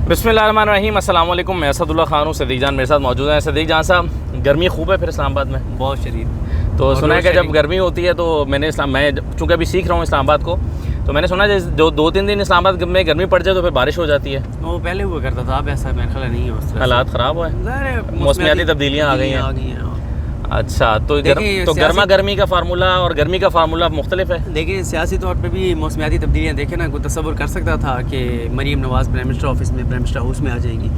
बिस्मिल्लाहिर्रहमानिर्रहीम, अस्सलाम वालेकुम। मैं असदुल्ला खान हूँ। सदीक जान मेरे साथ मौजूद हैं। सदीक जान साहब, गर्मी खूब है फिर इस्लामाबाद में? बहुत शदीद। तो सुना है कि जब गर्मी होती है तो मैं चूँकि अभी सीख रहा हूँ इस्लामाबाद को, तो मैंने सुना है जो 2-3 दिन इस्लामाबाद में गर्मी पड़ जाए तो फिर बारिश हो जाती है। वो पहले हुआ करता था, अब ऐसा मेरा ख्याल नहीं है। उस तरह हालात ख़राब हुए, मौसमियाती तब्दीलियाँ आ गई हैं। अच्छा, तो गर्मा गर्मी का फार्मूला और गर्मी का फार्मूला मुख्तलिफ है। देखिए, सियासी तौर पे भी मौसमियाती तब्दीलियाँ देखें ना, कोई तसव्वुर कर सकता था कि मरीम नवाज़ प्राइम मिनिस्टर ऑफिस में, प्राइम मिनिस्टर हाउस में आ जाएंगी?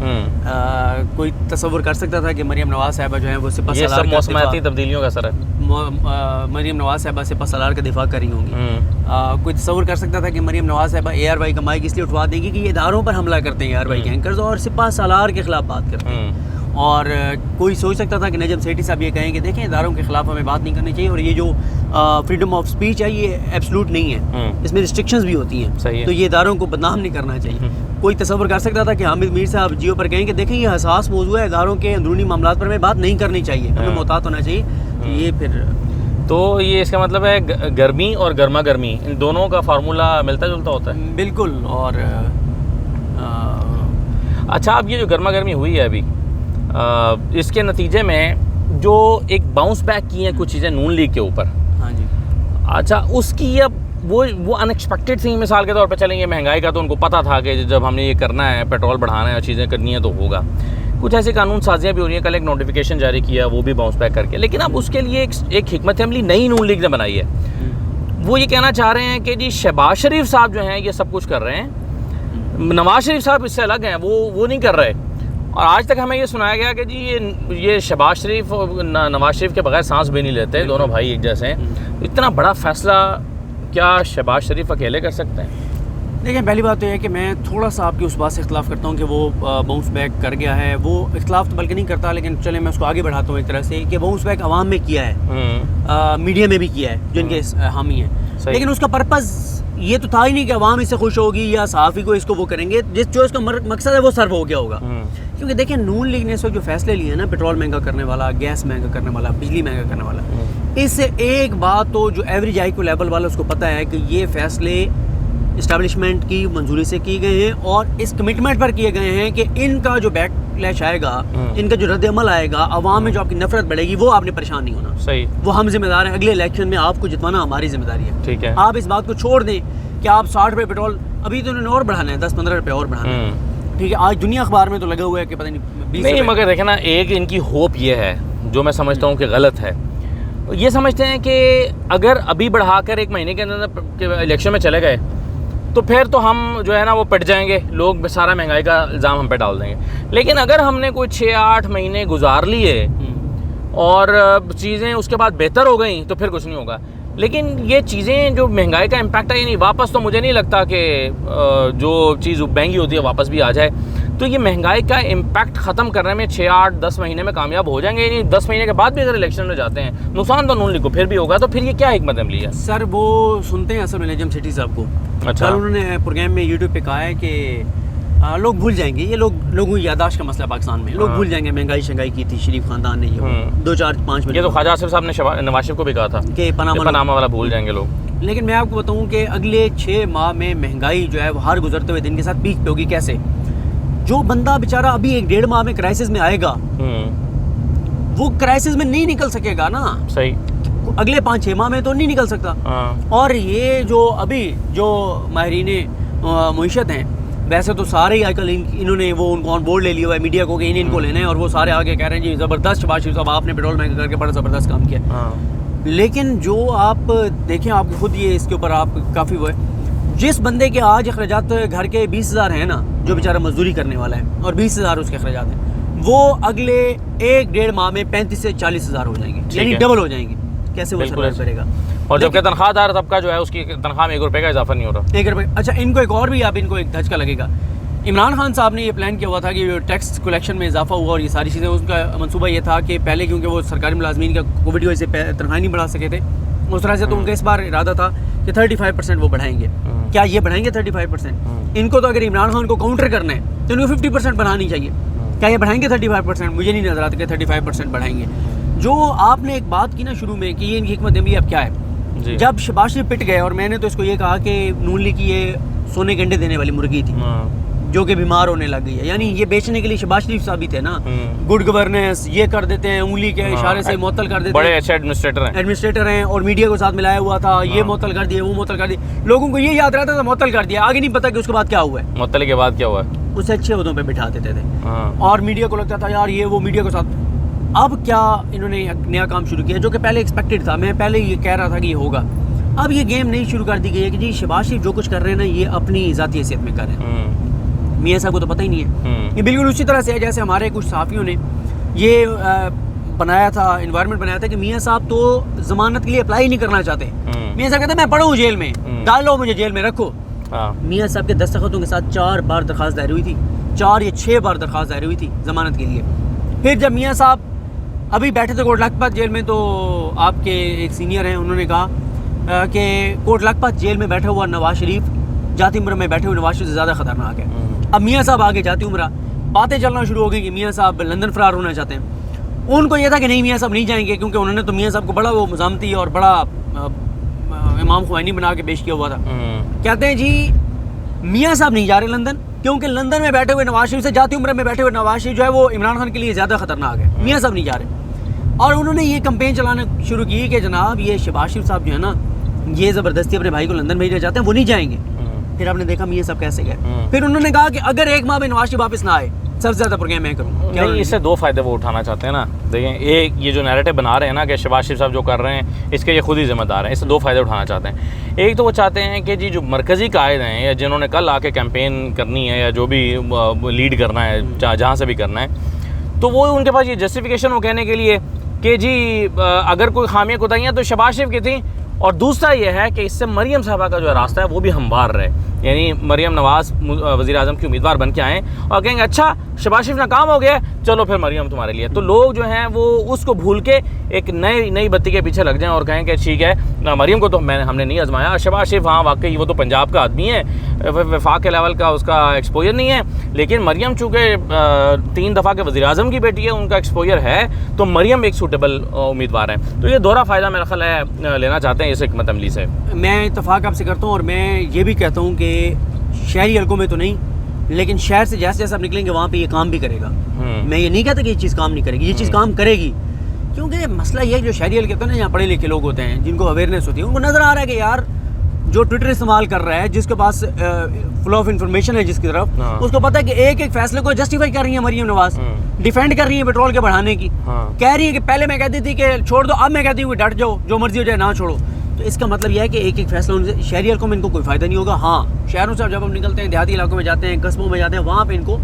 कोई तसव्वुर कर सकता था कि मरीम नवाज़ साहिबा जो है वो सिपह ये सब मौसमियाती तब्दीलियों का असर है। मरीम नवाज़ साहिबा सिपह सलार का दिफा करी होंगी। कोई तसव्वुर कर सकता था कि मरीम नवाज़ साहिबा ARY का माइक इसलिए उठवा देंगी कि ये इदारों पर हमला करते हैं ARY के एंकर्स, और सिपह सलार के खिलाफ बात करते हैं। और कोई सोच सकता था कि नजम सेठी साहब ये कहें कि देखें, इदारों के ख़िलाफ़ हमें बात नहीं करनी चाहिए, और ये जो फ्रीडम ऑफ स्पीच है ये एब्सोल्यूट नहीं है, इसमें रिस्ट्रिक्शंस भी होती हैं, तो ये इदारों को बदनाम नहीं करना चाहिए। कोई तसव्वुर कर सकता था कि हामिद मीर साहब जियो पर कहें कि देखें, ये हसास मौजूद है, इदारों के अंदरूनी मामलात पर हमें बात नहीं करनी चाहिए, हमें मोहतात होना चाहिए। ये फिर तो ये इसका मतलब है गर्मी और गर्मा गर्मी, इन दोनों का फार्मूला मिलता जुलता होता है। बिल्कुल। और अच्छा, अब ये जो गर्मा गर्मी हुई है अभी, इसके नतीजे में जो एक बाउंस बैक की हैं कुछ चीज़ें नून लीग के ऊपर। हाँ जी। अच्छा, उसकी अब वो अनएक्सपेक्टेड थी। मिसाल के तौर पे चलेंगे, महंगाई का तो उनको पता था कि जब हमने ये करना है, पेट्रोल बढ़ाना है और चीज़ें करनी है तो होगा। कुछ ऐसी कानून साजियाँ भी हो रही हैं। कल एक नोटिफिकेशन जारी किया, वो भी बाउंस बैक करके। लेकिन अब उसके लिए एक हिकमत अमली नई नून लीग ने बनाई है। वो ये कहना चाह रहे हैं कि जी शहबाज शरीफ साहब जो हैं ये सब कुछ कर रहे हैं, नवाज शरीफ साहब इससे अलग हैं, वो नहीं कर रहे। और आज तक हमें ये सुनाया गया कि जी ये शहबाज शरीफ और नवाज शरीफ के बगैर सांस भी नहीं लेते, दोनों भाई एक जैसे हैं। इतना बड़ा फैसला क्या शहबाज शरीफ अकेले कर सकते हैं? देखिए, पहली बात तो यह है कि मैं थोड़ा सा आपकी उस बात से इख्तलाफ करता हूँ कि वो बाउंस बैक कर गया है। वो इख्तलाफ तो बल्कि नहीं करता, लेकिन चले मैं उसको आगे बढ़ाता हूँ एक तरह से, कि बाउंस बैक आवाम में किया है, मीडिया में भी किया है, जो इनके हामी हैं। लेकिन उसका पर्पज़ ये तो था ही नहीं कि अवाम इससे खुश होगी या सहाफ़ी को इसको वो करेंगे। जो इसका मकसद है वो सर्व हो गया होगा। क्योंकि देखिए, नून लीग ने इस वक्त जो फैसले लिए हैं ना, पेट्रोल महंगा करने वाला, गैस महंगा करने वाला, बिजली महंगा करने वाला, इससे एक बात तो जो एवरेज IQ लेवल वाला उसको पता है कि ये फैसले इस्टेब्लिशमेंट की मंजूरी से किए गए हैं, और इस कमिटमेंट पर किए गए हैं कि इनका जो बैकलैश आएगा, इनका जो रद्द-ए-अमल आएगा, अवाम में जो आपकी नफरत बढ़ेगी, वो आपने परेशान नहीं होना। सही। वो हम जिम्मेदार हैं, अगले इलेक्शन में आपको जितवाना हमारी जिम्मेदारी है। ठीक है। आप इस बात को छोड़ दें कि आप 60 रुपये पेट्रोल, अभी तो उन्होंने और बढ़ाना है, 10-15 रुपये और बढ़ाना है। ठीक है, आज दुनिया अखबार में तो लगा हुआ है कि पता नहीं 20 नहीं, मगर देखें ना, एक इनकी होप ये है, जो मैं समझता हूँ कि गलत है। ये समझते हैं कि अगर अभी बढ़ाकर 1 महीने के अंदर इलेक्शन में चले गए तो फिर तो हम जो है ना वो पिट जाएंगे, लोग सारा महंगाई का इल्ज़ाम हम पे डाल देंगे। लेकिन अगर हमने कोई 6-8 महीने गुजार लिए और चीज़ें उसके बाद बेहतर हो गई तो फिर कुछ नहीं होगा। लेकिन ये चीज़ें जो महंगाई का इम्पैक्ट है, यानी वापस तो मुझे नहीं लगता कि जो चीज़ महंगी होती है वापस भी आ जाए। तो ये महंगाई का इम्पैक्ट ख़त्म करने में 6-8-10 महीने में कामयाब हो जाएंगे। यानी 10 महीने के बाद भी अगर इलेक्शन में जाते हैं, नुकसान तो नून लीग को फिर भी होगा। तो फिर ये क्या हिकमत अमली है? सर, वो सुनते हैं असल में नजम सेठी साहब को। अच्छा। कल उन्होंने प्रोग्राम में यूट्यूब पे कहा है कि लोग भूल जाएंगे, ये लोगों की यादाश्त का मसला पाकिस्तान में, लोग भूल जाएंगे महंगाई शंगाई की थी शरीफ खानदान ने, ये 2-4-5 मिनट। ये तो ख्वाजा आसिफ साहब ने नवाज शरीफ को भी कहा था कि पनामा वाला भूल जाएंगे लोग। लेकिन मैं आपको बताऊं कि अगले 6 माह में महंगाई जो है वो हर गुजरते हुए दिन के साथ पीक पे होगी। कैसे? जो बंदा बेचारा अभी 1-1.5 माह में क्राइसिस में आएगा, वो क्राइसिस में नहीं निकल सकेगा ना। सही। अगले 5-6 माह में तो नहीं निकल सकता। और ये जो अभी जो माहिरीन मुईशत हैं, वैसे तो सारे ही आजकल इन्होंने वो उनको ऑन बोर्ड ले लिया हुआ है मीडिया को कि इनको लेना है, और वो सारे आगे कह रहे हैं जी ज़बरदस्त शहबाज शरीफ साहब, आपने पेट्रोल महंगा करके बड़ा ज़बरदस्त काम किया। लेकिन जो आप देखें, आप खुद ये इसके ऊपर आप काफ़ी वो है, जिस बंदे के आज अखराजात घर के 20,000 हैं ना, जो बेचारा मजदूरी करने वाला है, और 20,000 उसके अखराजात हैं, वो अगले 1-1.5 माह में 35 से 40,000 हो जाएंगे, यानी डबल हो जाएंगे। कैसे वो सर्वाइव करेगा? और जबकि तनख्वाहदार तबका जो है उसकी तनख्वाह में 1 रुपये का इजाफा नहीं हो रहा। 1 रुपये। अच्छा, इनको एक और भी, आप इनको एक धचका लगेगा। इमरान खान साहब ने ये प्लान किया हुआ था कि टैक्स कलेक्शन में इजाफा हुआ और ये सारी चीज़ें, उसका मंसूबा ये था कि पहले क्योंकि वो सरकारी मुलाजमीन का कोविड की वजह से तनख्वाह नहीं बढ़ा सके थे, उस तरह से तो उनका इस बार इरादा था कि 35% वो बढ़ाएंगे। क्या ये बढ़ाएंगे 35%? इनको तो अगर इमरान खान को काउंटर करना है तो इनको 50% बढ़ानी चाहिए। क्या ये बढ़ाएंगे 35%? मुझे नहीं नजर आता कि 35% बढ़ाएंगे। जो आपने एक बात की ना शुरू में कि ये इनकी हिकमत अमली अब क्या है, जब शहबाज शरीफ पिट गए, और मैंने तो इसको ये कहा कि नून लीग की ये सोने के अंडे देने वाली मुर्गी थी, जो कि बीमार होने लग गई है। यानी ये बेचने के लिए शहबाज शरीफ साबित है ना, गुड गवर्नेंस ये कर देते हैं, उंगली के इशारे से मुअत्तल कर देते हैं, बड़े अच्छे एडमिनिस्ट्रेटर हैं और मीडिया को साथ मिलाया हुआ था, ये मुअत्तल कर दिए, वो मुअत्तल कर दिए। लोगों को ये याद रहता था मुअत्तल कर दिया, आगे नहीं पता कि उसके बाद क्या हुआ है। मुअत्तल के बाद क्या हुआ है, उसे अच्छे उहदों पे बिठा देते थे और मीडिया को लगता था यार ये वो, मीडिया के साथ। अब क्या इन्होंने एक नया काम शुरू किया जो कि पहले एक्सपेक्टेड था, मैं पहले ये कह रहा था कि ये होगा। अब ये गेम नहीं शुरू कर दी गई है कि जी शहबाज शरीफ जो कुछ कर रहे हैं ना ये अपनी ज़ाती हैसियत में कर रहे हैं, मियाँ साहब को तो पता ही नहीं है। ये बिल्कुल उसी तरह से है जैसे हमारे कुछ सहाफ़ियों ने ये बनाया था, इन्वायरमेंट बनाया था कि मियाँ साहब तो ज़मानत के लिए अप्लाई नहीं करना चाहते। मियाँ साहब कहते हैं मैं पड़ा हूँ जेल में, डालो मुझे जेल में रखो। मियाँ साहब के दस्तखतों के साथ 4 बार दरख्वास्त दायर हुई थी, 4 या 6 बार दरख्वास्त दायर हुई थी ज़मानत के लिए। फिर जब मियाँ साहब अभी बैठे थे कोट लखपत जेल में, तो आपके एक सीनियर हैं उन्होंने कहा कि कोट लखपत जेल में बैठा हुआ नवाज शरीफ जाती उम्र में बैठे हुए नवाज शरीफ से ज़्यादा ख़तरनाक है। अब मियाँ साहब आगे जाती उम्र बातें चलना शुरू हो गई कि मियाँ साहब लंदन फ़रार होना चाहते हैं। उनको यह था कि नहीं मियाँ साहब नहीं जाएंगे, क्योंकि उन्होंने तो मियाँ साहब को बड़ा वो मज़ामती और बड़ा इमाम खुमैनी बना के पेश किया हुआ था। कहते हैं जी मियाँ साहब नहीं जा रहे लंदन, क्योंकि लंदन में बैठे हुए नवाज शरीफ से जाती उम्र में बैठे हुए नवाज शरीफ जो है वो इमरान खान के लिए ज़्यादा ख़तरनाक है, मियाँ साहब नहीं जा रहे। और उन्होंने ये कैंपेन चलाना शुरू की कि जनाब ये शहबाज शरीफ साहब जो है ना ये ज़बरदस्ती अपने भाई को लंदन भेजना चाहते हैं, वो नहीं जाएंगे। फिर आपने देखा मियाँ साहब कैसे गए। फिर उन्होंने कहा कि अगर 1 माह में नवाज शरीफ वापस ना आए सबसे ज़्यादा प्रोग्राम मैं करूँ। नहीं, इससे 2 फ़ायदे वो उठाना चाहते हैं ना। देखें, एक ये जो नैरेटिव बना रहे हैं ना कि शहबाज शरीफ साहब जो कर रहे हैं इसके ये खुद ही ज़िम्मेदार हैं, इससे 2 फ़ायदे उठाना चाहते हैं। एक तो वो चाहते हैं कि जी जो मरकज़ी कायद हैं या जिन्होंने कल आके कैंपेन करनी है या जो भी लीड करना है जहाँ से भी करना है, तो वो उनके पास ये जस्टिफिकेशन वो कहने के लिए कि जी अगर कोई खामियाँ कोताहियाँ तो शहबाज शरीफ की थी। और दूसरा ये है कि इससे मरियम साहबा का जो रास्ता है वो भी हमवार रहे, यानी मरियम नवाज़ वज़ीर आज़म की उम्मीदवार बन के आएँ और कहेंगे अच्छा शहबाज शरीफ नाकाम हो गया, चलो फिर मरियम तुम्हारे लिए। तो लोग जो हैं वो उसको भूल के एक नई बत्ती के पीछे लग जाएं और कहें कि ठीक है मरियम को तो हमने नहीं आजमाया, शहबाज शरीफ हाँ वाकई वो तो पंजाब का आदमी है, वफाक के लेवल का उसका एक्सपोजर नहीं है, लेकिन मरियम चूँकि 3 दफ़ा के वज़ीर आज़म की बेटी है, उनका एक्सपोजर है, तो मरियम एक सूटेबल उम्मीदवार है। तो ये दोहरा फ़ायदा मेरा ख्याल है लेना चाहते हैं इस हिकमत अमली से। मैं इत्तफ़ाक़ आपसे करता हूँ और मैं ये भी कहता हूँ कि शहरी हलकों में तो नहीं, लेकिन शहर से जैसे जैसे आप निकलेंगे वहाँ पे ये काम भी करेगा। मैं ये नहीं कहता कि ये चीज़ काम नहीं करेगी, ये चीज़ काम करेगी, क्योंकि मसला ये है जो शहरी हल्के होते हैं ना, यहाँ पढ़े लिखे लोग होते हैं जिनको अवेयरनेस होती है, उनको नज़र आ रहा है कि यार जो ट्विटर इस्तेमाल कर रहा है, जिसके पास फ्लो ऑफ इन्फॉर्मेशन है जिसकी तरफ, उसको पता है कि एक फैसले को जस्टिफाई कर रही है मरियम नवाज, डिफेंड कर रही है पेट्रोल के बढ़ाने की, कह रही है कि पहले मैं कहती थी कि छोड़ दो, अब मैं कहती हूँ कि डट जाओ, जो मर्जी हो जाए ना छोड़ो। तो इसका मतलब यह है कि एक फैसला उनसे शहरी हल्कों में इनको कोई फ़ायदा नहीं होगा। हाँ, शहरों से जब हम निकलते हैं, देहाती इलाकों में जाते हैं, कस्बों में जाते हैं, वहाँ पे इनको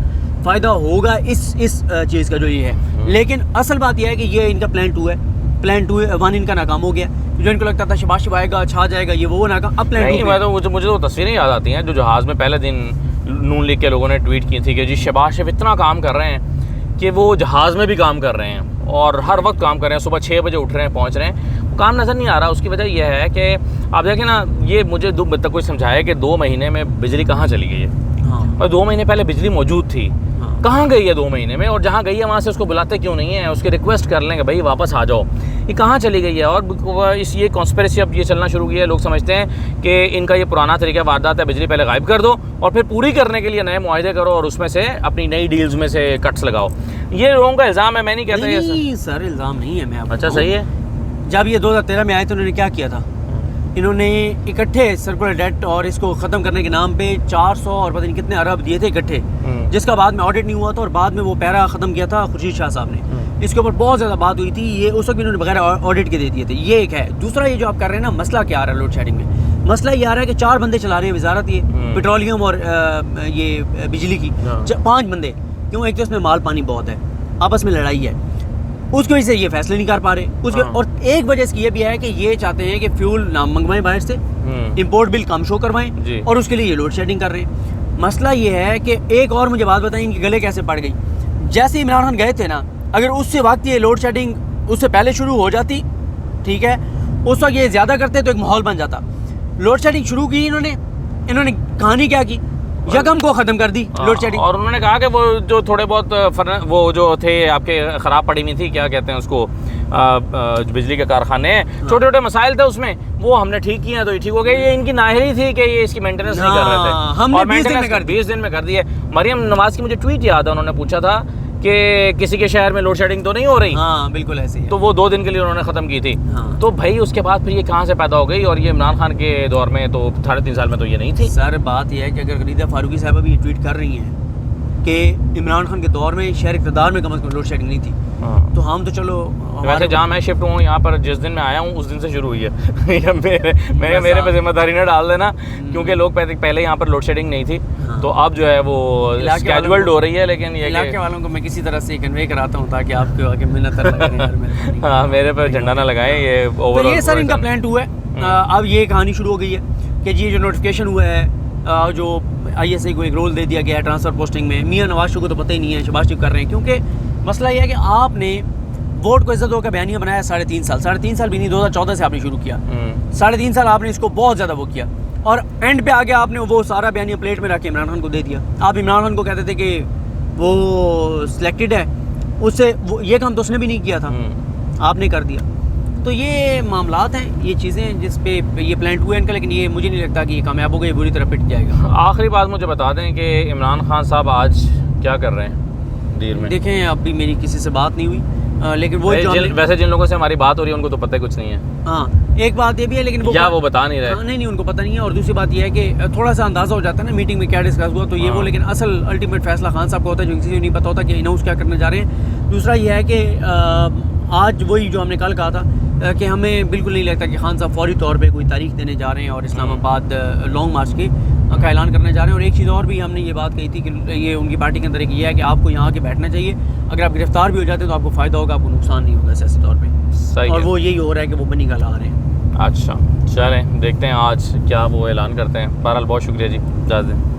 फ़ायदा होगा इस चीज़ का जो ये है। लेकिन असल बात यह है कि ये इनका प्लान 2 है, प्लान 1 इनका नाकाम हो गया। जो इनको लगता था शहबाज शरीफ आएगा, छा जाएगा, ये वो नाकाम, अब प्लान 2। मुझे तो तस्वीरें याद आती हैं जो जहाज़ में पहले दिन नून लीग के लोगों ने ट्वीट की थी कि जी शहबाज शरीफ इतना काम कर रहे हैं कि वो जहाज़ में भी काम कर रहे हैं और हर वक्त काम कर रहे हैं, सुबह 6 बजे उठ रहे हैं, पहुंच रहे हैं, काम नज़र नहीं आ रहा। उसकी वजह यह है कि आप देखें ना, ये मुझे तक कोई समझाया कि 2 महीने में बिजली कहाँ चली गई है, और 2 महीने पहले बिजली मौजूद थी, कहाँ गई है 2 महीने में, और जहाँ गई है वहाँ से उसको बुलाते क्यों नहीं है, उसकी रिक्वेस्ट कर लेंगे भाई वापस आ जाओ, ये कहाँ चली गई है। और ये कॉन्स्पिरेसी अब ये चलना शुरू किया है, लोग समझते हैं कि इनका ये पुराना तरीका वारदात है, बिजली पहले गायब कर दो और फिर पूरी करने के लिए नए मुआहदे करो और उसमें से अपनी नई डील्स में से कट्स लगाओ। ये लोगों का इल्ज़ाम है, मैं नहीं कहता ये सर इल्ज़ाम नहीं है। मैं अच्छा सही है, जब ये 2013 में आए तो उन्होंने क्या किया था, इन्होंने इकट्ठे सर्कुलर डेट और इसको ख़त्म करने के नाम पे 400 और पता नहीं कितने अरब दिए थे इकट्ठे, जिसका बाद में ऑडिट नहीं हुआ था और बाद में वो पैरा ख़त्म किया था खुर्शीद शाह साहब ने। इसके ऊपर बहुत ज़्यादा बात हुई थी, ये उस वक्त इन्होंने बगैर ऑडिट के दे दिए थे। ये एक है। दूसरा ये जो आप कर रहे हैं ना, मसला क्या आ रहा है लोड शेडिंग में, मसला ये आ रहा है कि 4 बंदे चला रहे हैं वजारत, ये पेट्रोलियम और ये बिजली की 5 बंदे, क्यों, एक तो इसमें माल पानी बहुत है, आपस में लड़ाई है, उसकी वजह से ये फैसले नहीं कर पा रहे उसके। और एक वजह इसकी ये भी है कि ये चाहते हैं कि फ्यूल ना मंगवाएं बाहर से, इंपोर्ट बिल कम शो करवाएं, और उसके लिए ये लोड शेडिंग कर रहे हैं। मसला ये है कि एक और मुझे बात बताएं, इनके गले कैसे पड़ गई। जैसे इमरान खान गए थे ना, अगर उससे वक्त ये लोड शेडिंग उससे पहले शुरू हो जाती, ठीक है, उस वक्त ये ज़्यादा करते तो एक माहौल बन जाता। लोड शेडिंग शुरू की इन्होंने कहानी क्या की, यकम को ख़त्म कर दी लोड शेडिंग। और उन्होंने कहा कि वो जो थोड़े बहुत वो जो थे आपके ख़राब पड़ी हुई थी, क्या कहते हैं उसको, बिजली के कारखाने हैं, छोटे छोटे मसाइल थे उसमें, वो हमने ठीक किए हैं तो ये ठीक हो गए। ये इनकी नाहरी थी कि ये इसकी मेंटेनेंस नहीं कर रहे थे, हमने और 20 दिन में कर 20 दिन में कर दिए। मरियम नवाज की मुझे ट्वीट याद है, उन्होंने पूछा था कि किसी के शहर में लोड शेडिंग तो नहीं हो रही, हाँ बिल्कुल ऐसे ही तो वो 2 दिन के लिए उन्होंने ख़त्म की थी। हाँ। तो भाई उसके बाद फिर ये कहाँ से पैदा हो गई, और ये इमरान खान के दौर में तो 3.5 साल में तो ये नहीं थी। सर बात यह है कि अगर खलीदा फारूकी साहब भी ये ट्वीट कर रही हैं कि इमरान खान के दौर में शहर इक़्तिदार में कम अज़ कम लोड शेडिंग नहीं थी, हाँ। तो हम तो चलो वैसे जहाँ मैं शिफ्ट हुआ यहाँ पर जिस दिन मैं आया हूँ उस दिन से शुरू हुई है। मेरे पे जिम्मेदारी ना डाल देना, क्योंकि लोग पहले यहाँ पर लोड शेडिंग नहीं थी, हाँ। तो अब जो है वो स्केजुअल्ड हो रही है। लेकिन ये इलाके वालों को मैं किसी तरह से कन्वे कराता हूँ ताकि आपके आगे मिन्नत लगे। हाँ, मेरे पे झंडा ना लगाएं। ये तो ये सर इनका प्लान 2 है। अब ये कहानी शुरू हो गई है कि जी जो नोटिफिकेशन हुआ है, जो ISI को एक रोल दे दिया गया है ट्रांसफ़र पोस्टिंग में, मियां नवाज शरीफ को तो पता ही नहीं है, शहबाज शरीफ कर रहे हैं। क्योंकि मसला ये है कि आपने वोट को इज्जत का बयानिया बनाया 3.5 साल, 3.5 साल भी नहीं, 2014 से आपने शुरू किया, 3.5 साल आपने इसको बहुत ज़्यादा वो किया, और एंड पे आके आपने वो सारा बयानिया प्लेट में रख के इमरान खान को दे दिया। आप इमरान खान को कहते थे कि वो सिलेक्टेड है, उससे वो ये काम तो उसने भी नहीं किया था, आपने कर दिया। तो ये मामलात हैं, ये चीज़ें जिस पे ये प्लान 2 है इनका, लेकिन ये मुझे नहीं लगता कि ये कामयाब हो गई, बुरी तरह पिट जाएगा। आखिरी बात मुझे बता दें कि इमरान खान साहब आज क्या कर रहे हैं डील में? देखें अभी मेरी किसी से बात नहीं हुई, लेकिन वो वैसे जिन लोगों से हमारी बात हो रही है उनको तो पता कुछ नहीं है। हाँ, एक बात ये भी है, लेकिन वो बता नहीं रहे। नहीं, उनको पता नहीं है। और दूसरी बात ये है कि थोड़ा सा अंदाज़ा हो जाता है ना मीटिंग में क्या डिस्कस हुआ, तो ये वो, लेकिन असल अल्टीमेट फैसला खान साहब का होता है, जो किसी को नहीं पता होता कि अनाउंस क्या करने जा रहे हैं। दूसरा ये है कि आज वही जो हमने कल कहा था कि हमें बिल्कुल नहीं लगता कि खान साहब फौरी तौर पे कोई तारीख देने जा रहे हैं और इस्लामाबाद लॉन्ग मार्च की का ऐलान करने जा रहे हैं। और एक चीज़ और भी हमने ये बात कही थी कि ये उनकी पार्टी के अंदर एक ये है कि आपको यहाँ आके बैठना चाहिए, अगर आप गिरफ्तार भी हो जाते हैं तो आपको फ़ायदा होगा, आपको नुकसान नहीं होगा सियासी तौर पर। सही, और वो यही हो रहा है कि वो बनी गला रहे हैं। अच्छा चलें देखते हैं आज क्या वो ऐलान करते हैं। बहरहाल बहुत शुक्रिया जी, इजाज़त दें।